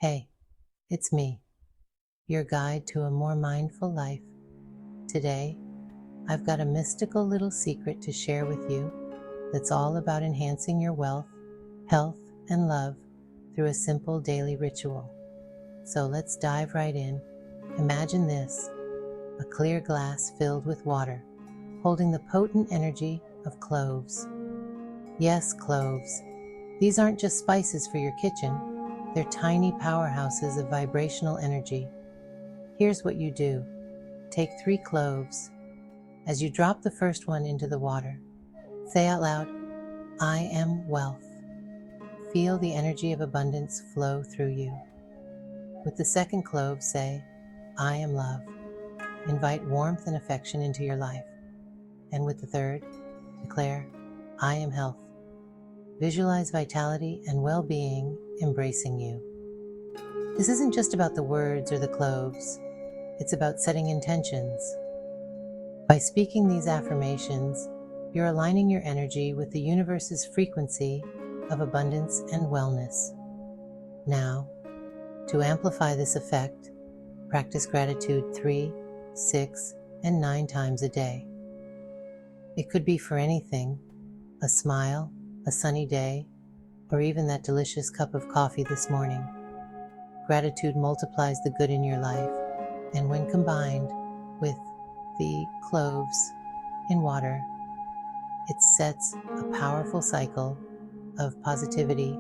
Hey, it's me, your guide to a more mindful life. Today, I've got a mystical little secret to share with you that's all about enhancing your wealth, health, and love through a simple daily ritual. So let's dive right in. Imagine this: a clear glass filled with water, holding the potent energy of cloves. Yes, cloves. These aren't just spices for your kitchen, they're tiny powerhouses of vibrational energy. Here's what you do. Take 3 cloves. As you drop the first one into the water, say out loud, "I am wealth." Feel the energy of abundance flow through you. With the second clove, say, "I am love." Invite warmth and affection into your life. And with the third, declare, "I am health." Visualize vitality and well-being embracing you. This isn't just about the words or the cloves. It's about setting intentions. By speaking these affirmations, you're aligning your energy with the universe's frequency of abundance and wellness. Now, to amplify this effect, practice gratitude 3, 6, and 9 times a day. It could be for anything: a smile, a sunny day, or even that delicious cup of coffee this morning. Gratitude multiplies the good in your life, and when combined with the cloves in water, it sets a powerful cycle of positivity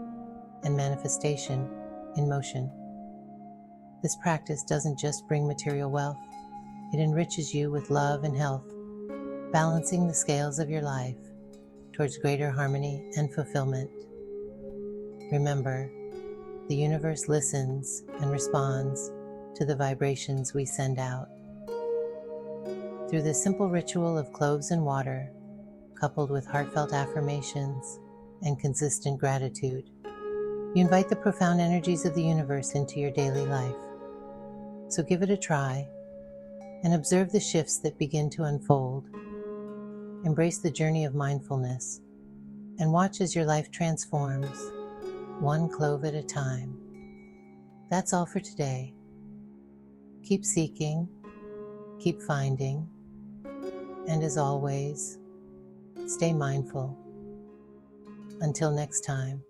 and manifestation in motion. This practice doesn't just bring material wealth, it enriches you with love and health, balancing the scales of your life towards greater harmony and fulfillment. Remember, the universe listens and responds to the vibrations we send out. Through the simple ritual of cloves and water, coupled with heartfelt affirmations and consistent gratitude, you invite the profound energies of the universe into your daily life. So give it a try and observe the shifts that begin to unfold. Embrace the journey of mindfulness and watch as your life transforms, one clove at a time. That's all for today. Keep seeking, keep finding, and as always, stay mindful. Until next time.